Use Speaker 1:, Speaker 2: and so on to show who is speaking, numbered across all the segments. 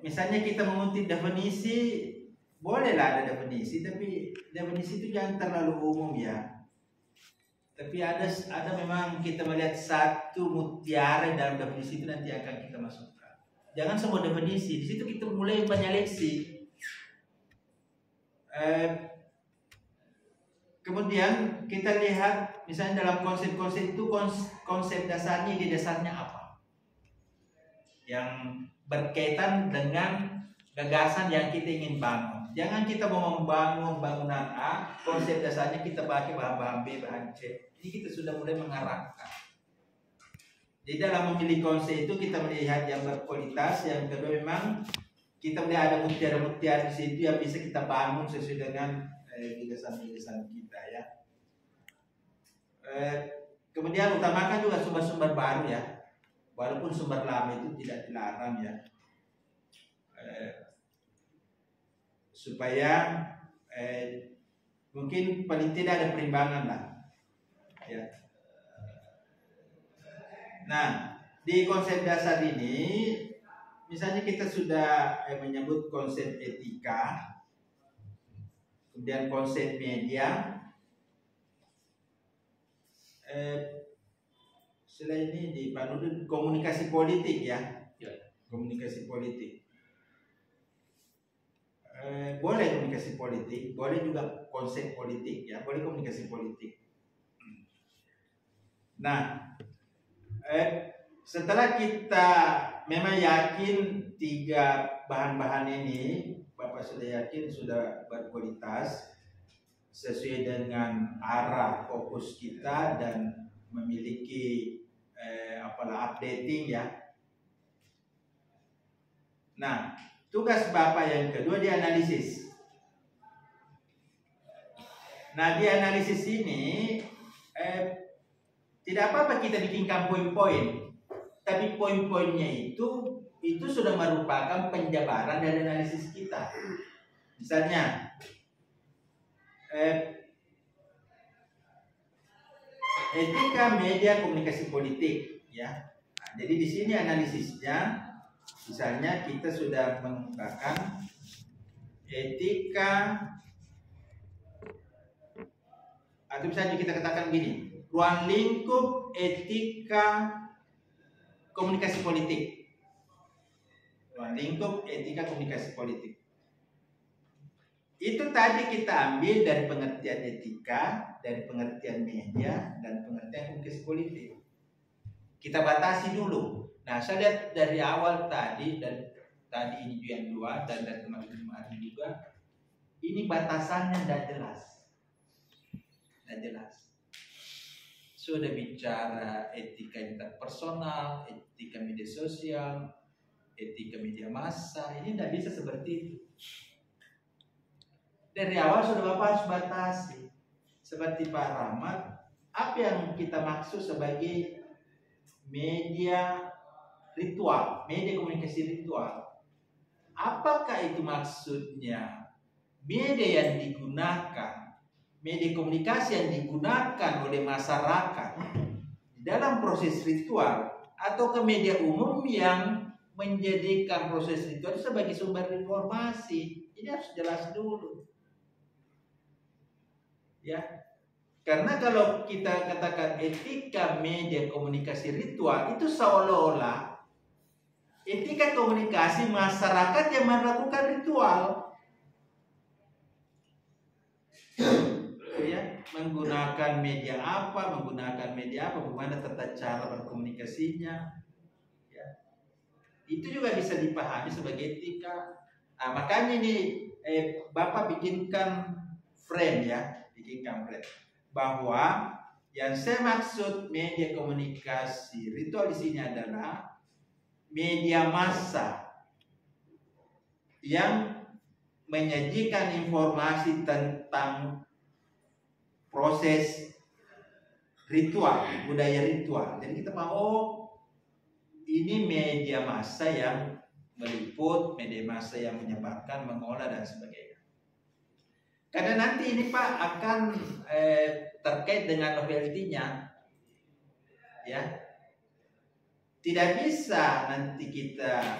Speaker 1: misalnya kita mengutip definisi, bolehlah ada definisi, tapi definisi itu jangan terlalu umum ya. Tapi ada memang kita melihat satu mutiara dalam definisi itu nanti akan kita masukkan. Jangan semua definisi, di situ kita mulai menyeleksi. Kemudian kita lihat misalnya dalam konsep-konsep itu konsep dasarnya, di dasarnya apa yang berkaitan dengan gagasan yang kita ingin bangun. Jangan kita mau membangun bangunan A, konsep dasarnya kita pakai bahan-bahan B, bahan C. Ini kita sudah mulai mengarahkan. Jadi dalam memilih konsep itu kita melihat yang berkualitas, yang kedua memang kita melihat ada mutiara-mutiara di situ yang bisa kita bangun sesuai dengan gagasan-gagasan kita ya. Kemudian utamakan juga sumber-sumber baru ya. Walaupun sumber lama itu tidak dilarang ya. Supaya mungkin paling tidak ada perimbangan lah ya. Nah, di konsep dasar ini misalnya kita sudah menyebut konsep etika, kemudian konsep media, setelah ini dipandu komunikasi politik ya. Komunikasi politik. Boleh komunikasi politik, boleh juga konsep politik ya, boleh komunikasi politik. Nah, setelah kita memang yakin tiga bahan-bahan ini, Bapak sudah yakin sudah berkualitas sesuai dengan arah fokus kita dan memiliki updating ya. Nah, tugas Bapak yang kedua dianalisis. Nah, di analisis ini tidak apa-apa kita bikinkan poin-poin, tapi poin-poinnya itu sudah merupakan penjabaran dari analisis kita. Misalnya, etika media komunikasi politik, ya. Nah, jadi di sini analisisnya, misalnya kita sudah mengungkapkan etika, atau misalnya kita katakan gini. Ruang lingkup etika komunikasi politik. Ruang lingkup etika komunikasi politik. Itu tadi kita ambil dari pengertian etika, dari pengertian media, dan pengertian komunikasi politik. Kita batasi dulu. Nah, saya lihat dari awal tadi, dan tadi ini yang dua, dan dari teman-teman juga, ini batasannya tidak jelas. Tidak jelas. Sudah bicara etika interpersonal, etika media sosial, etika media massa, ini tidak bisa seperti itu. Dari awal sudah Bapak harus batasi. Seperti Pak Rahmat, apa yang kita maksud sebagai media ritual, media komunikasi ritual? Apakah itu maksudnya media yang digunakan, media komunikasi yang digunakan oleh masyarakat dalam proses ritual, atau ke media umum yang menjadikan proses ritual sebagai sumber informasi? Ini harus jelas dulu, ya. Karena kalau kita katakan etika media komunikasi ritual, itu seolah-olah etika komunikasi masyarakat yang melakukan ritual. Ya, menggunakan media apa, bagaimana tata cara berkomunikasinya, ya. Itu juga bisa dipahami sebagai etika. Nah, makanya ini Bapak bikinkan frame ya, bahwa yang saya maksud media komunikasi ritual di sini adalah media massa yang menyajikan informasi tentang proses ritual, budaya ritual. Jadi kita mau ini media massa yang meliput, media massa yang menyebarkan, mengolah dan sebagainya. Karena nanti ini Pak akan terkait dengan novelty-nya, ya. Tidak bisa nanti kita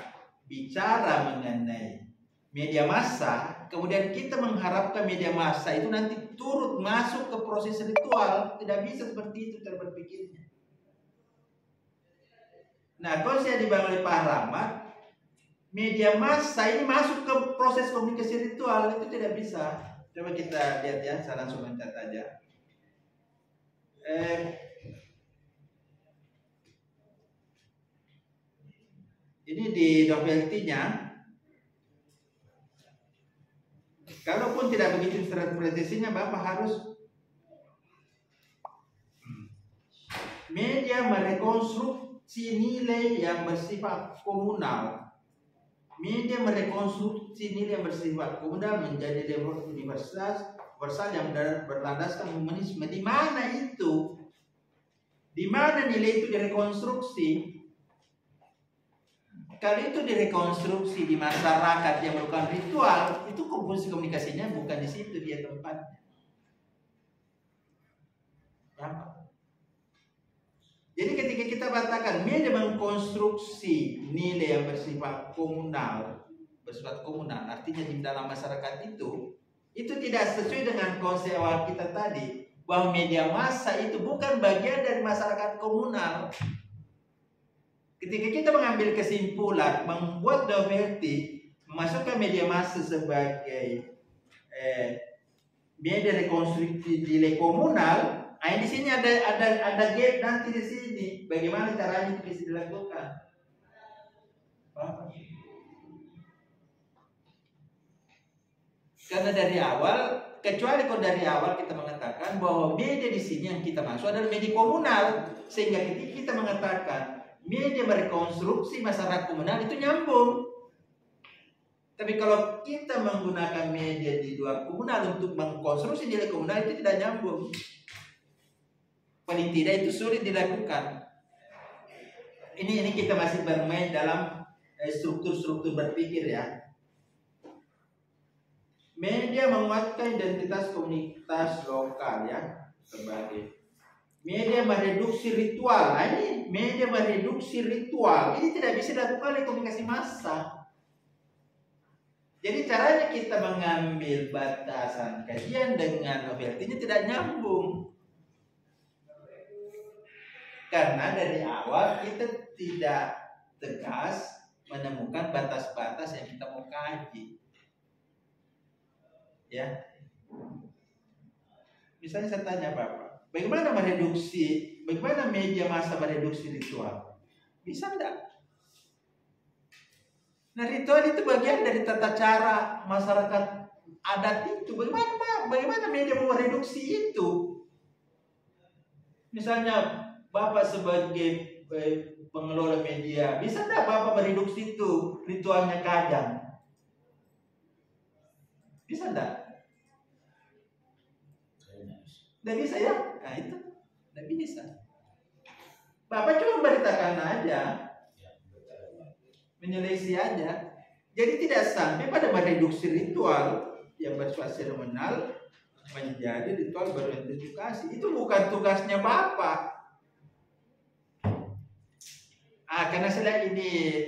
Speaker 1: bicara mengenai media massa, kemudian kita mengharapkan media massa itu nanti turut masuk ke proses ritual, tidak bisa seperti itu cara berpikirnya. Nah, kalau saya dibangun oleh Pak Rahmat, media massa ini masuk ke proses komunikasi ritual, itu tidak bisa. Coba kita lihat ya, saya langsung mencatat aja. Ini di novelty-nya. Kalaupun tidak begitu interpretasinya, Bapak harus media merekonstruksi nilai yang bersifat komunal. Media merekonstruksi nilai yang bersifat komunal menjadi universal yang berlandaskan humanisme. Di mana itu? Di mana nilai itu direkonstruksi? Kalau itu direkonstruksi di masyarakat yang melakukan ritual, itu fungsi komunikasinya bukan di situ dia tempatnya. Jadi ketika kita katakan media mengkonstruksi nilai yang bersifat komunal, artinya di dalam masyarakat itu tidak sesuai dengan konsep awal kita tadi, bahwa media massa itu bukan bagian dari masyarakat komunal. Ketika kita mengambil kesimpulan, membuat novelty, memasukkan media massa sebagai media rekonstruksi nilai komunal, di sini ada gap nanti di sini. Bagaimana caranya itu bisa dilakukan? Karena dari awal, kecuali kalau dari awal kita mengatakan bahwa media di sini yang kita masuk adalah media komunal, sehingga ketika kita mengatakan media merekonstruksi masyarakat komunal itu nyambung. Tapi kalau kita menggunakan media di luar komunal untuk mengkonstruksi nilai komunal itu tidak nyambung. Paling tidak itu sulit dilakukan. Ini kita masih bermain dalam struktur-struktur berpikir ya. Media menguatkan identitas komunitas lokal ya, sebagai media mereduksi ritual. Nah, ini media mereduksi ritual. Ini tidak bisa dilakukan oleh komunikasi massa. Jadi caranya kita mengambil batasan kajian dengan novelty ini tidak nyambung. Karena dari awal kita tidak tegas menemukan batas-batas yang kita mau kaji. Ya. Misalnya saya tanya Bapak, bagaimana media massa mereduksi ritual? Bisa enggak? Nah, ritual itu bagian dari tata cara masyarakat adat itu. Bagaimana media mau mereduksi itu? Misalnya Bapak sebagai pengelola media, bisa enggak Bapak mereduksi itu ritualnya kadang? Bisa enggak? Tidak bisa ya? Nah itu, tidak bisa. Bapak cuma beritakan aja, menyelesaikan aja. Jadi tidak sampai pada mereduksi ritual yang bersifat seremonial menjadi ritual beridentifikasi. Itu bukan tugasnya Bapak. Karena setelah ini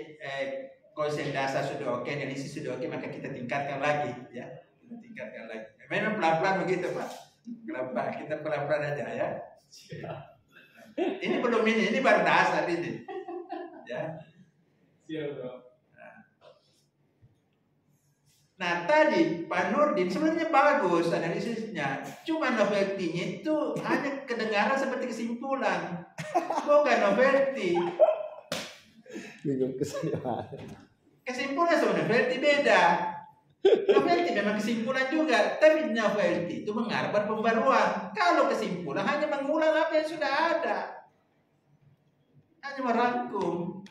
Speaker 1: konsep dasar sudah oke, analisis sudah oke, maka kita tingkatkan lagi, ya. Kita tingkatkan lagi. Memang pelan-pelan begitu, Pak. Kita pelan-pelan aja ya. Ini belum ini baru dasar ini. Ya. Nah tadi Pak Nurdin sebenarnya bagus analisisnya. Cuma novelty-nya itu hanya kedengaran seperti kesimpulan, bukan novelty. Kesimpulan sama novelty beda. Novelty memang kesimpulan juga, tapi novelty itu mengarah pembaruan. Kalau kesimpulan hanya mengulang apa yang sudah ada, hanya merangkum.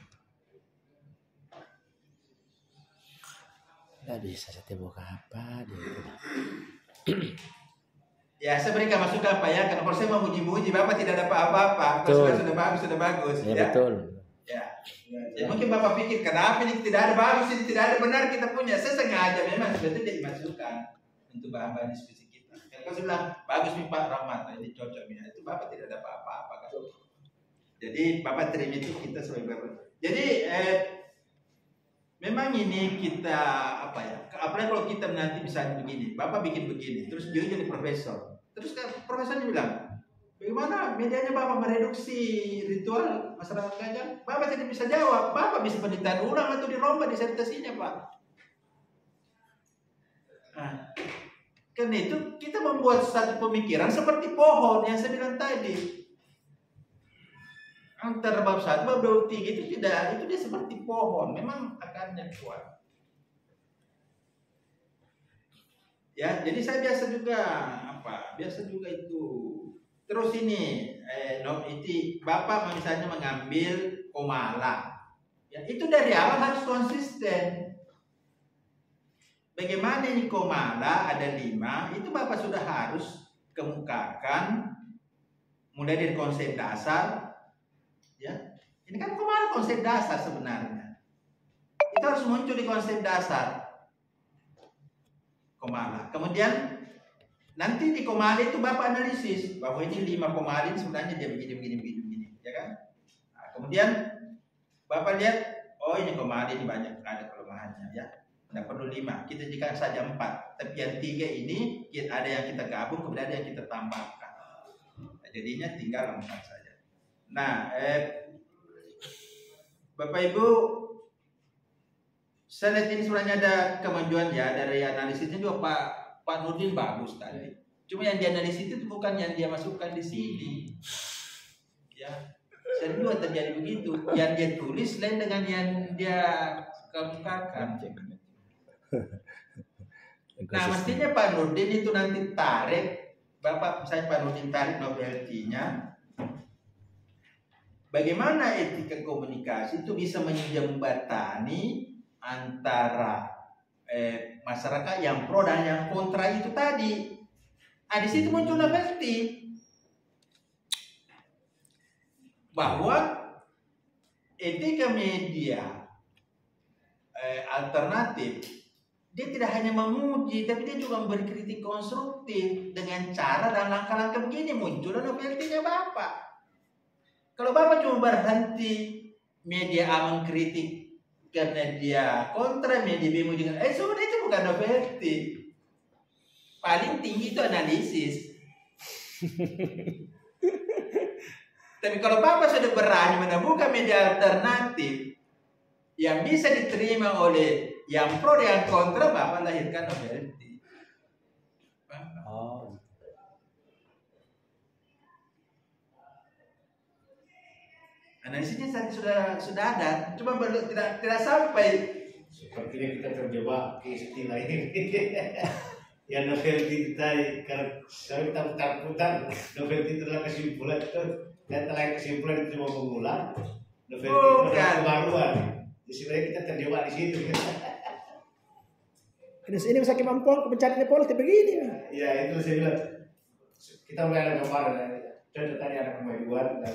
Speaker 2: Nggak bisa saya buka apa dia.
Speaker 1: Ya, saya berikan masukan Pak ya, karena kalau saya mau muji-muji Bapak tidak ada apa-apa. Sudah bagus.
Speaker 2: Ya,
Speaker 1: ya.
Speaker 2: Betul.
Speaker 1: Ya, mungkin Bapak pikir kenapa ini tidak ada bagus, ini tidak ada benar kita punya. Saya sengaja memang sebetulnya dimasukkan untuk bahan-bahan diskusi kita. Kalau saya bilang bagus nih Pak Rahmat, ini cocok ya. Itu Bapak tidak ada apa-apa kan. Jadi Bapak terima itu kita sebagai Bapak. Jadi memang ini kita apa ya? Apalagi kalau kita nanti misalnya begini, Bapak bikin begini, terus dia jadi profesor, terus profesornya bilang, bagaimana medianya Bapak mereduksi ritual masyarakat Kajang? Bapak tidak bisa jawab, Bapak bisa penelitian ulang atau dirombak disertasinya Pak. Nah, karena itu kita membuat satu pemikiran seperti pohon yang saya bilang tadi. Antara bab 1, bab 2, 3 itu tidak, itu dia seperti pohon, memang akarnya kuat. Ya, jadi saya biasa juga biasa juga itu. Terus ini, itu Bapak misalnya mengambil komala, ya itu dari awal harus konsisten. Bagaimana ini komala ada 5, itu Bapak sudah harus kemukakan, mulai dari konsep dasar, ya. Ini kan komala konsep dasar sebenarnya. Itu harus muncul di konsep dasar komala. Kemudian nanti di komala itu Bapak analisis bahwa ini 5 komala ini sebenarnya dia begini, ya kan? Nah, kemudian Bapak lihat, oh ini komala ini banyak ada kelemahannya, ya. Tidak perlu 5, kita jadikan saja 4. Tapi yang 3 ini ada yang kita gabung, kemudian ada yang kita tambahkan. Nah, jadinya tinggal 4 saja. Nah, Bapak Ibu, saya lihat ini sebenarnya ada kemajuan ya dari analisisnya juga Pak Nurdin bagus tadi. Cuma yang dianalisis itu bukan yang dia masukkan di sini. Ya, saya juga terjadi begitu. Yang dia tulis lain dengan yang dia kemukakan. Nah, mestinya Pak Nurdin itu nanti tarik, Bapak misalnya Pak Nurdin tarik novelty-nya. Bagaimana etika komunikasi itu bisa menjembatani antara masyarakat yang pro dan yang kontra itu tadi. Nah, di situ muncul novelty bahwa etika media alternatif dia tidak hanya memuji, tapi dia juga memberi kritik konstruktif dengan cara dan langkah-langkah begini. Muncullah novelty-nya Bapak. Kalau Bapak cuma berhenti media A mengkritik karena dia kontra, media B dengan sudah itu bukan novelty. Paling tinggi itu analisis. Tapi kalau Bapak sudah berani menemukan media alternatif yang bisa diterima oleh yang pro dan kontra, Bapak lahirkan novelty.
Speaker 2: Oh.
Speaker 1: Analisisnya sudah ada, cuma belum tidak sampai.
Speaker 3: Sepertinya kita terjebak ke istilah ini. Ya novelty kita karena kita putar-putar, novelty itu adalah kesimpulan itu, dan telah kesimpulan itu cuma mengulang. Novelty itu adalah kebaruan. Jadi sebenarnya kita terjebak di situ.
Speaker 2: Ini bisa kemampuan pencarian politik begini.
Speaker 3: Ya itu saya bilang. Kita mulai ada gambaran. Contoh tadi ada kemajuan dan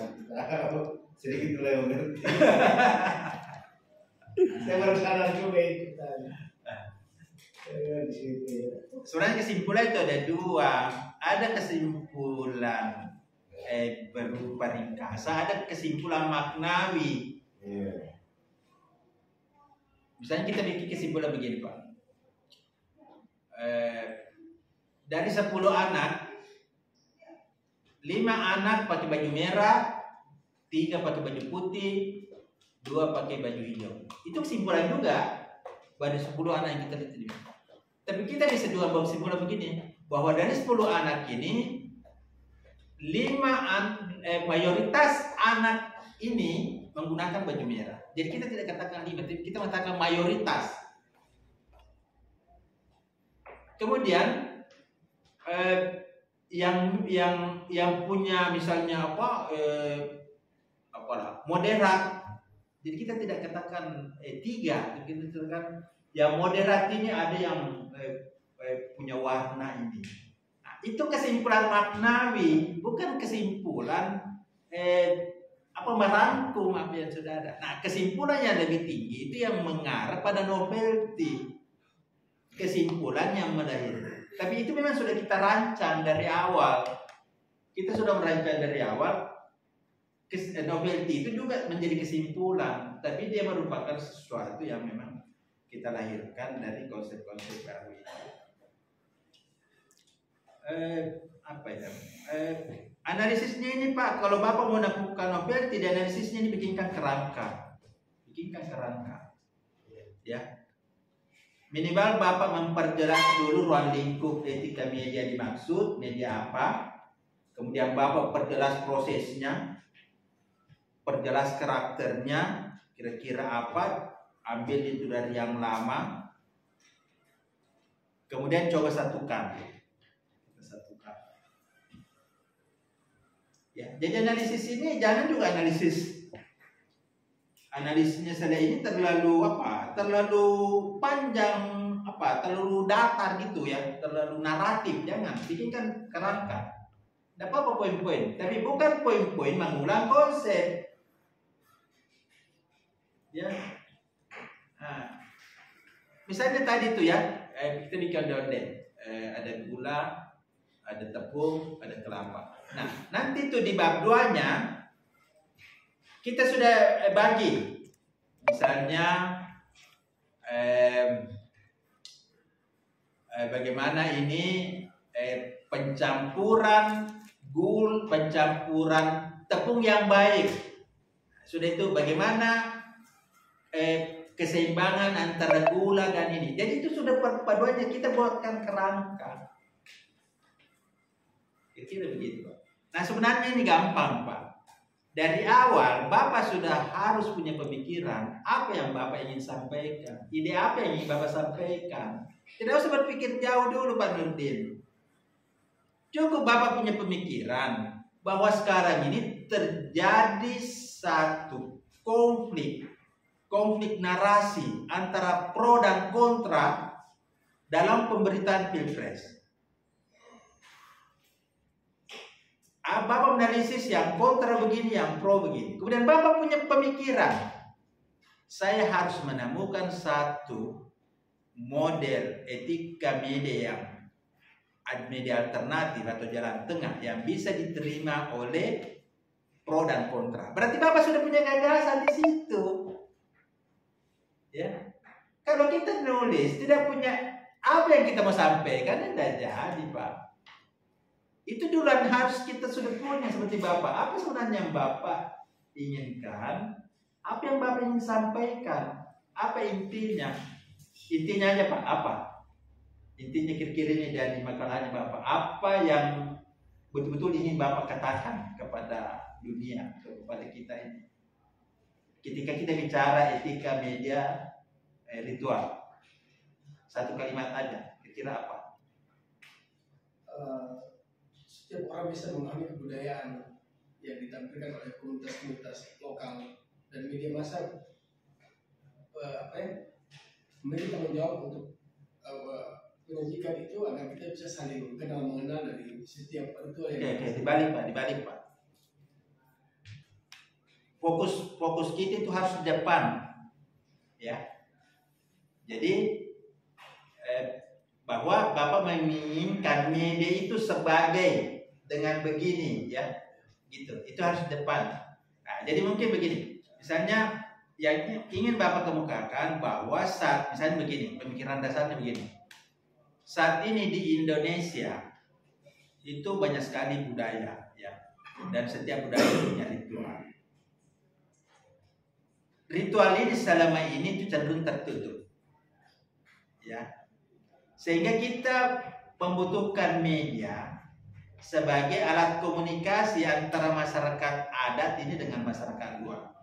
Speaker 3: sedikit mulai mengerti. Saya baru sadar juga itu tadi. Di situ.
Speaker 1: Sebenarnya kesimpulan itu ada 2. Ada kesimpulan berupa ringkasan, ada kesimpulan maknawi.
Speaker 3: Yeah.
Speaker 1: Misalnya kita bikin kesimpulan begini Pak. Dari 10 anak, 5 anak pakai baju merah, 3 pakai baju putih, 2 pakai baju hijau. Itu kesimpulan juga dari 10 anak yang kita lihat. Tapi kita bisa juga bawa kesimpulan begini, bahwa dari 10 anak ini 5 mayoritas anak ini menggunakan baju merah. Jadi kita tidak katakan 5, tapi kita katakan mayoritas. Kemudian yang punya misalnya moderat. Jadi kita tidak katakan 3, kita katakan yang moderat ini ada yang punya warna ini. Nah, itu kesimpulan maknawi, bukan kesimpulan merangkum apa yang sudah ada. Nah, kesimpulan yang lebih tinggi itu yang mengarah pada novelty. Kesimpulan yang melahirkan. Tapi itu memang sudah kita rancang dari awal. Kita sudah merancang dari awal. Novelty itu juga menjadi kesimpulan, tapi dia merupakan sesuatu yang memang kita lahirkan dari konsep-konsep baru ini. Apa ya? Analisisnya ini Pak, kalau Bapak mau melakukan novelty, analisisnya ini bikinkan kerangka. Ya. Minimal Bapak memperjelas dulu ruang lingkup etika media dimaksud, media apa. Kemudian Bapak perjelas prosesnya, perjelas karakternya, kira-kira apa, ambil itu dari yang lama. Kemudian coba satukan. Ya, jadi analisis ini jangan juga analisisnya saya ini terlalu panjang, terlalu datar gitu ya, terlalu naratif. Jangan, bikinkan kerangka. Tidak apa-apa poin-poin, tapi bukan poin-poin mengulang konsep. Ya, nah, misalnya tadi tuh ya, kita bikin dodeng, ada gula, ada tepung, ada kelapa. Nah, nanti tuh di bab 2-nya kita sudah bagi. Misalnya bagaimana ini pencampuran tepung yang baik. Sudah itu bagaimana keseimbangan antara gula dan ini. Jadi itu sudah perpaduannya, kita buatkan kerangka. Kira-kira begitu Pak. Nah sebenarnya ini gampang Pak. Dari awal Bapak sudah harus punya pemikiran apa yang Bapak ingin sampaikan, ide apa yang ingin Bapak sampaikan. Tidak usah berpikir jauh dulu Pak Nurdin. Cukup Bapak punya pemikiran bahwa sekarang ini terjadi satu konflik narasi antara pro dan kontra dalam pemberitaan Pilpres. Bapak menganalisis yang kontra begini, yang pro begini. Kemudian Bapak punya pemikiran, saya harus menemukan satu model etika media yang media alternatif atau jalan tengah yang bisa diterima oleh pro dan kontra. Berarti Bapak sudah punya gagasan di situ. Ya. Kalau kita nulis tidak punya apa yang kita mau sampaikan, tidak jadi Pak. Itu duluan harus kita sudah punya seperti Bapak. Apa sebenarnya yang Bapak inginkan? Apa yang Bapak ingin sampaikan? Apa intinya? Intinya aja Pak, apa? Intinya kira-kira ini dari makalahnya Bapak. Apa yang betul-betul ingin Bapak katakan kepada dunia, kepada kita ini? Ketika kita bicara etika media ritual, satu kalimat aja, kira-kira apa?
Speaker 2: Setiap orang bisa memahami kebudayaan yang ditampilkan oleh komunitas-komunitas lokal dan media massa memiliki tanggung jawab untuk menyajikan itu agar kita bisa saling kenal mengenal dari setiap ritual yang
Speaker 1: dibalik Pak. Fokus kita itu harus di depan, ya. Jadi bahwa Bapak menginginkan media itu sebagai dengan begini, ya, gitu. Itu harus di depan. Nah, jadi mungkin begini. Misalnya yang ingin Bapak kemukakan bahwa misalnya begini, pemikiran dasarnya begini. Saat ini di Indonesia itu banyak sekali budaya, ya, dan setiap budaya punya ritual. Ritual ini selama ini itu cenderung tertutup, ya, sehingga kita membutuhkan media sebagai alat komunikasi antara masyarakat adat ini dengan masyarakat luar.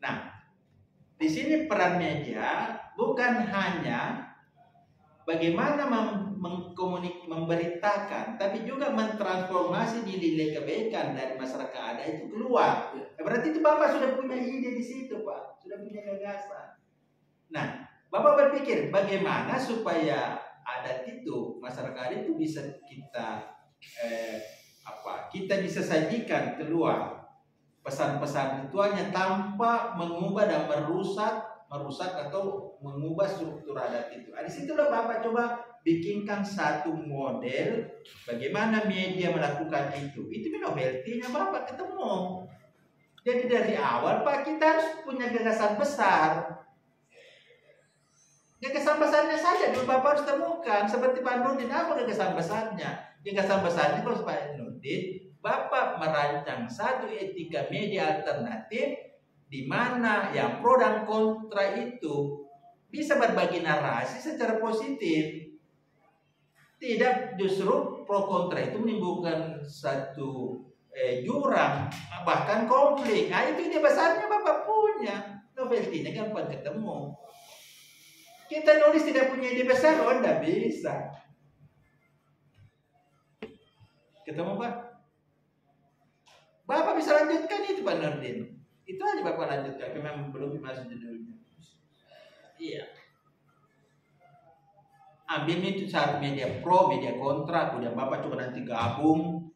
Speaker 1: Nah, di sini peran media bukan hanya bagaimana memberitakan, tapi juga mentransformasi nilai kebaikan dari masyarakat adat itu keluar. Berarti itu Bapak sudah punya ide di situ, Pak, sudah punya gagasan. Nah, Bapak berpikir bagaimana supaya adat itu, masyarakat itu bisa kita bisa sajikan keluar pesan-pesan ritualnya tanpa mengubah dan merusak atau mengubah struktur adat itu. Di situlah Bapak coba bikinkan satu model bagaimana media melakukan itu. Itu novelty-nya Bapak ketemu. Jadi dari awal Pak kita harus punya gagasan besar. Gagasan besarnya saja dulu Bapak harus temukan. Seperti Pak Nurdin, apa gagasan besarnya? Gagasan besarnya kalau Pak Nurdin, Bapak merancang satu etika media alternatif di mana yang pro dan kontra itu bisa berbagi narasi secara positif. Tidak justru pro kontra itu menimbulkan satu jurang, bahkan konflik. Nah, itu ide besarnya Bapak punya. Novelty ini gampang ketemu. Kita nulis tidak punya ide besar, oh tidak bisa. Ketemu Pak? Bapak bisa lanjutkan itu Pak Nurdin. Itu aja Bapak lanjutkan, memang belum masuk judulnya. Iya. Ambil itu satu media pro, media kontra, kemudian Bapak coba nanti gabung.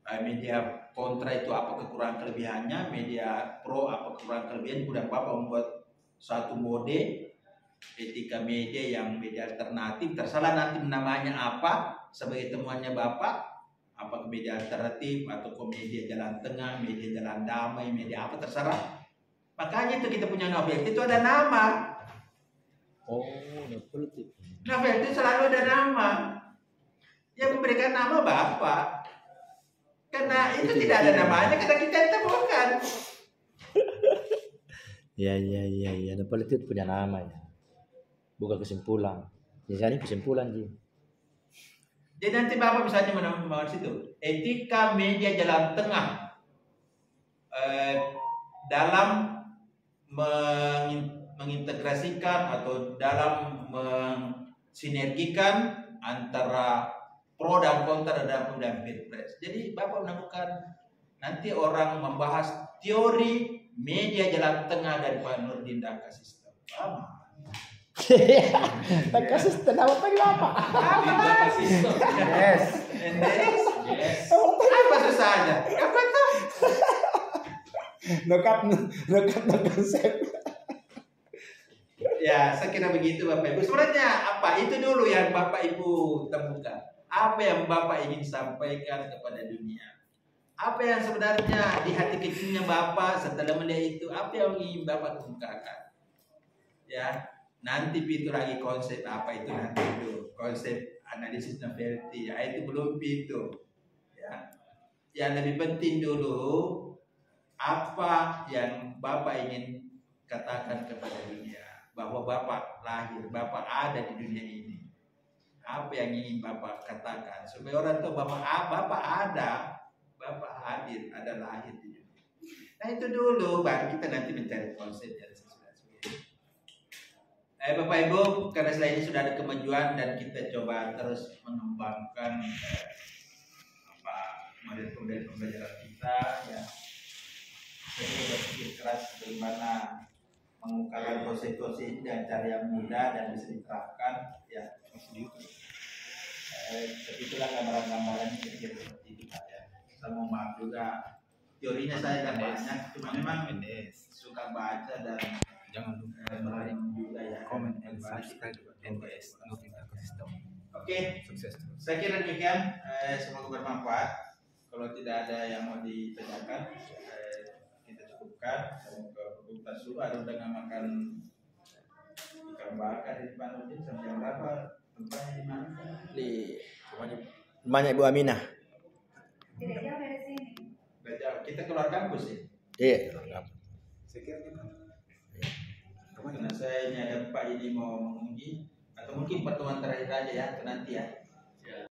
Speaker 1: Media kontra itu apa kekurangan kelebihannya, media pro apa kekurangan kelebihannya, kemudian Bapak membuat satu mode etika media yang media alternatif, terserah nanti namanya apa sebagai temuannya Bapak, apa ke media alternatif atau ke media jalan tengah, media jalan damai, media apa terserah. Makanya itu kita punya novelty itu ada nama.
Speaker 4: Oh, novelty.
Speaker 1: Novelty selalu ada nama. Yang memberikan nama Bapak. Karena itu tidak ada namanya, karena kita temukan.
Speaker 4: Iya. Novelty itu punya nama ya. Bukan kesimpulan. Biasanya kesimpulan sih.
Speaker 1: Jadi nanti Bapak misalnya menemukan situ etika media jalan tengah dalam mengintegrasikan atau dalam mensinergikan antara pro dan kontra dalam pemilihan pilpres. Jadi Bapak menemukan nanti orang membahas teori media jalan tengah dari Pak Nurdin Daka Sistem.
Speaker 4: Kasus kenapa panggil apa?
Speaker 1: Yes. Apa susahnya? Apa tuh?
Speaker 4: No konsep.
Speaker 1: Ya, saya kira begitu Bapak Ibu. Sebenarnya apa? Itu dulu yang Bapak Ibu temukan. Apa yang Bapak ingin sampaikan kepada dunia? Apa yang sebenarnya di hati kecilnya Bapak setelah melihat itu? Apa yang ingin Bapak kemukakan? Ya. Nanti itu lagi konsep apa itu nanti itu konsep analisis novelty ya itu belum itu ya. Yang lebih penting dulu apa yang Bapak ingin katakan kepada dunia bahwa Bapak lahir, Bapak ada di dunia ini. Apa yang ingin Bapak katakan supaya orang tahu Bapak ada, Bapak hadir, ada lahir di dunia. Nah itu dulu baru kita nanti mencari konsep yang Bapak Ibu, karena setelah ini sudah ada kemajuan dan kita coba terus mengembangkan model pembelajaran kita ya. Jadi berpikir keras bagaimana mengungkapkan konsep-konsep ini dengan cara yang mudah dan bisa diterapkan ya. Tapi itulah gambaran-gambaran yang kira-kira seperti itu Pak ya. Saya mau maaf juga teorinya saya tidak banyak, cuma memang suka baca dan jangan lupa juga ya comment and subscribe NBS Nurdin Daka Sistem. Oke, sukses. Saya kira demikian. Semoga bermanfaat. Kalau tidak ada yang mau ditanyakan, kita cukupkan. Semoga kita suruh ada udah makan ikan bakar di Pak Nurdin sampai jam berapa? Tempatnya di mana?
Speaker 4: Di rumahnya Ibu Aminah.
Speaker 5: Tidak jauh dari sini.
Speaker 1: Tidak jauh. Kita keluar kampus ya?
Speaker 4: Iya, keluar kampus.
Speaker 1: Saya kira kita. Karena saya ini ada Pak ini mau menguji atau mungkin pertemuan terakhir aja ya, nanti ya.